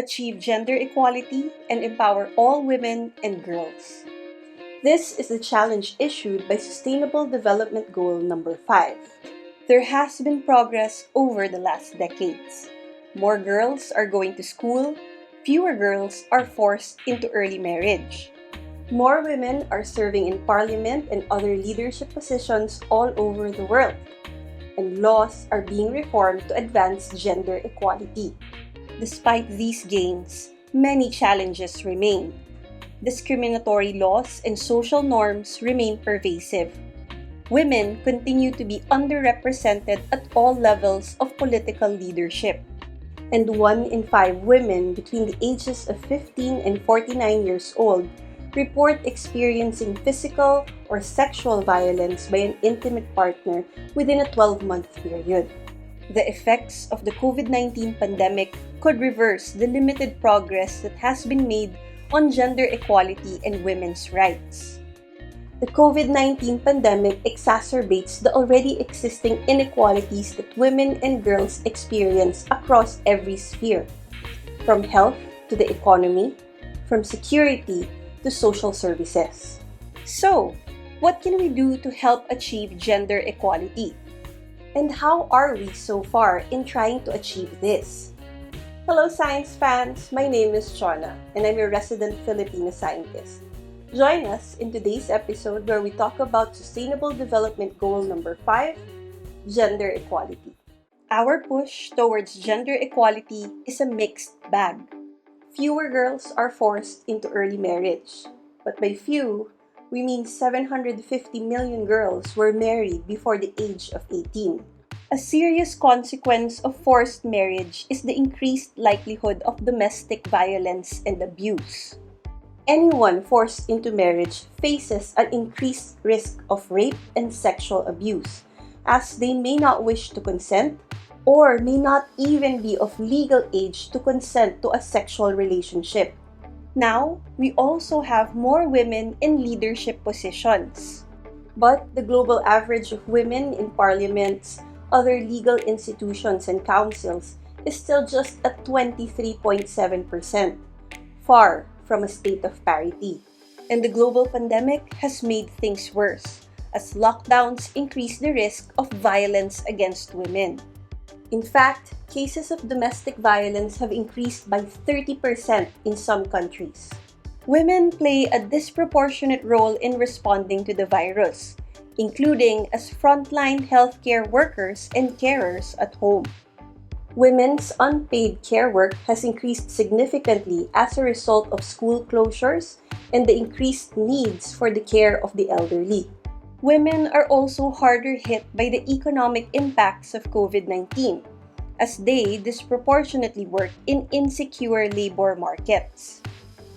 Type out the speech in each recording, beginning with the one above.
achieve gender equality, and empower all women and girls. This is the challenge issued by Sustainable Development Goal number 5. There has been progress over the last decades. More girls are going to school, fewer girls are forced into early marriage. More women are serving in parliament and other leadership positions all over the world. And laws are being reformed to advance gender equality. Despite these gains, many challenges remain. Discriminatory laws and social norms remain pervasive. Women continue to be underrepresented at all levels of political leadership. And 1 in 5 women between the ages of 15 and 49 years old report experiencing physical or sexual violence by an intimate partner within a 12-month period. The effects of the COVID-19 pandemic could reverse the limited progress that has been made on gender equality and women's rights. The COVID-19 pandemic exacerbates the already existing inequalities that women and girls experience across every sphere, from health to the economy, from security to social services. So, what can we do to help achieve gender equality? And how are we so far in trying to achieve this? Hello science fans, my name is Chona and I'm your resident Filipino scientist. Join us in today's episode where we talk about Sustainable Development Goal number 5, gender equality. Our push towards gender equality is a mixed bag. Fewer girls are forced into early marriage. But by few, we mean 750 million girls were married before the age of 18. A serious consequence of forced marriage is the increased likelihood of domestic violence and abuse. Anyone forced into marriage faces an increased risk of rape and sexual abuse, as they may not wish to consent or may not even be of legal age to consent to a sexual relationship. Now, we also have more women in leadership positions. But the global average of women in parliaments, other legal institutions, and councils is still just at 23.7%, far from a state of parity. And the global pandemic has made things worse, as lockdowns increase the risk of violence against women. In fact, cases of domestic violence have increased by 30% in some countries. Women play a disproportionate role in responding to the virus, including as frontline healthcare workers and carers at home. Women's unpaid care work has increased significantly as a result of school closures and the increased needs for the care of the elderly. Women are also harder hit by the economic impacts of COVID-19, as they disproportionately work in insecure labor markets.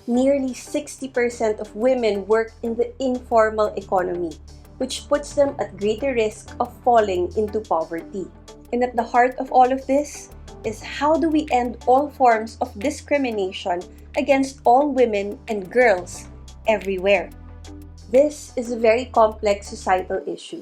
Nearly 60% of women work in the informal economy, which puts them at greater risk of falling into poverty. And at the heart of all of this is how do we end all forms of discrimination against all women and girls everywhere? This is a very complex societal issue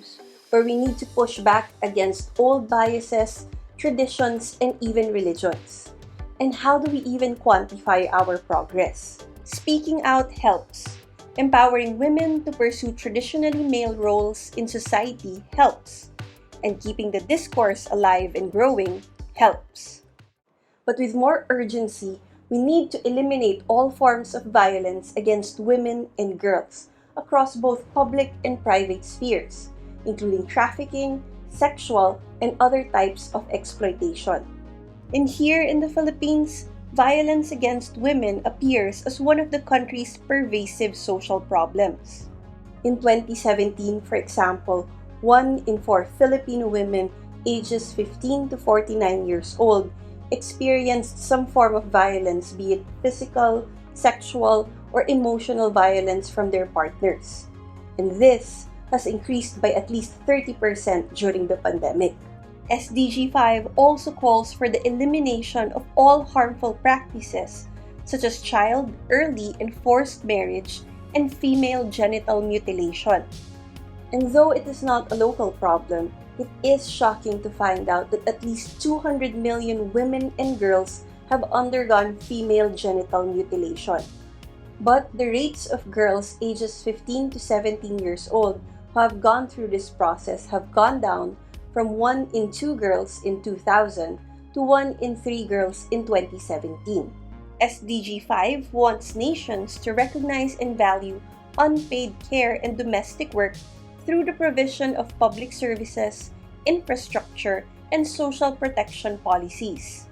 where we need to push back against old biases, traditions, and even religions. And how do we even quantify our progress? Speaking out helps. Empowering women to pursue traditionally male roles in society helps. And keeping the discourse alive and growing helps. But with more urgency, we need to eliminate all forms of violence against women and girls across both public and private spheres, including trafficking, sexual, and other types of exploitation. And here in the Philippines, violence against women appears as one of the country's pervasive social problems. In 2017, for example, 1 in 4 Filipino women ages 15 to 49 years old experienced some form of violence, be it physical, sexual, or emotional violence from their partners. And this has increased by at least 30% during the pandemic. SDG 5 also calls for the elimination of all harmful practices such as child, early, and forced marriage and female genital mutilation. And though it is not a local problem, it is shocking to find out that at least 200 million women and girls have undergone female genital mutilation. But the rates of girls ages 15 to 17 years old who have gone through this process have gone down from 1 in 2 girls in 2000 to 1 in 3 girls in 2017. SDG 5 wants nations to recognize and value unpaid care and domestic work through the provision of public services, infrastructure, and social protection policies.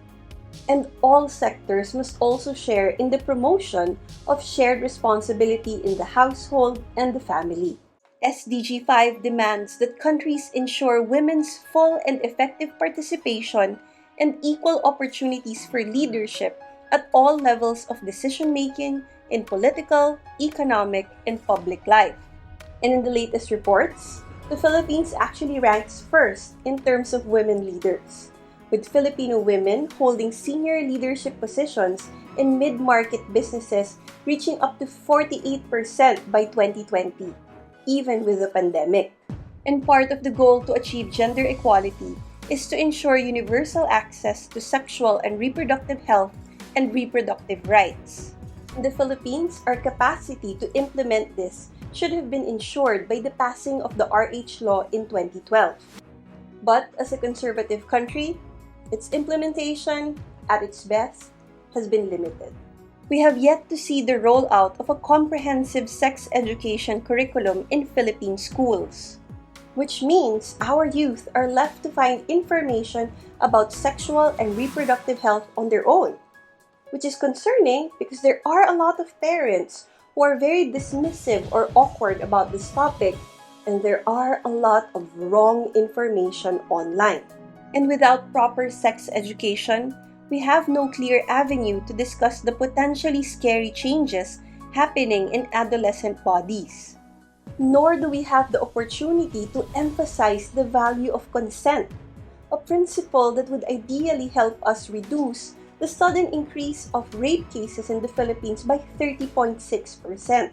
And all sectors must also share in the promotion of shared responsibility in the household and the family. SDG 5 demands that countries ensure women's full and effective participation and equal opportunities for leadership at all levels of decision-making in political, economic, and public life. And in the latest reports, the Philippines actually ranks first in terms of women leaders, with Filipino women holding senior leadership positions in mid-market businesses reaching up to 48% by 2020, even with the pandemic. And part of the goal to achieve gender equality is to ensure universal access to sexual and reproductive health and reproductive rights. In the Philippines, our capacity to implement this should have been ensured by the passing of the RH law in 2012. But as a conservative country, its implementation, at its best, has been limited. We have yet to see the rollout of a comprehensive sex education curriculum in Philippine schools, which means our youth are left to find information about sexual and reproductive health on their own, which is concerning because there are a lot of parents who are very dismissive or awkward about this topic, and there are a lot of wrong information online. And without proper sex education, we have no clear avenue to discuss the potentially scary changes happening in adolescent bodies. Nor do we have the opportunity to emphasize the value of consent, a principle that would ideally help us reduce the sudden increase of rape cases in the Philippines by 30.6%.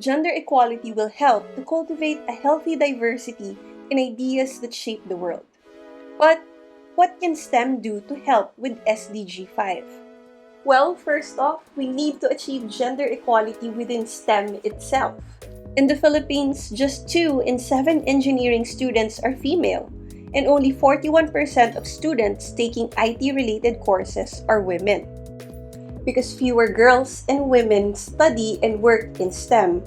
Gender equality will help to cultivate a healthy diversity in ideas that shape the world. But what can STEM do to help with SDG 5? Well, first off, we need to achieve gender equality within STEM itself. In the Philippines, just 2 in 7 engineering students are female, and only 41% of students taking IT-related courses are women. Because fewer girls and women study and work in STEM,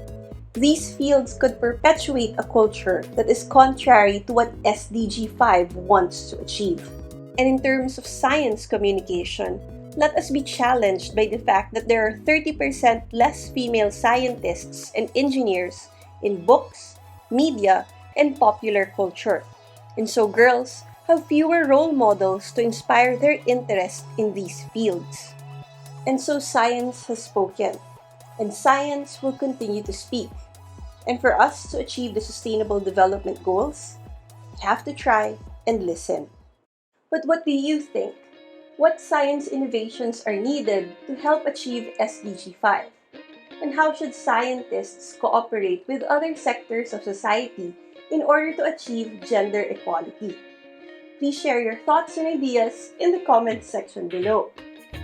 these fields could perpetuate a culture that is contrary to what SDG 5 wants to achieve. And in terms of science communication, let us be challenged by the fact that there are 30% less female scientists and engineers in books, media, and popular culture. And so girls have fewer role models to inspire their interest in these fields. And so science has spoken, and science will continue to speak. And for us to achieve the Sustainable Development Goals, we have to try and listen. But what do you think? What science innovations are needed to help achieve SDG 5? And how should scientists cooperate with other sectors of society in order to achieve gender equality? Please share your thoughts and ideas in the comments section below.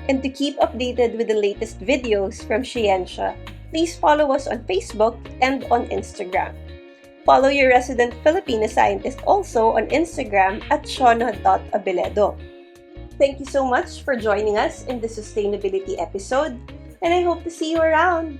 And to keep updated with the latest videos from SHE-ensya, please follow us on Facebook and on Instagram. Follow your resident Filipino scientist also on Instagram at shona.abeledo. Thank you so much for joining us in the sustainability episode, and I hope to see you around!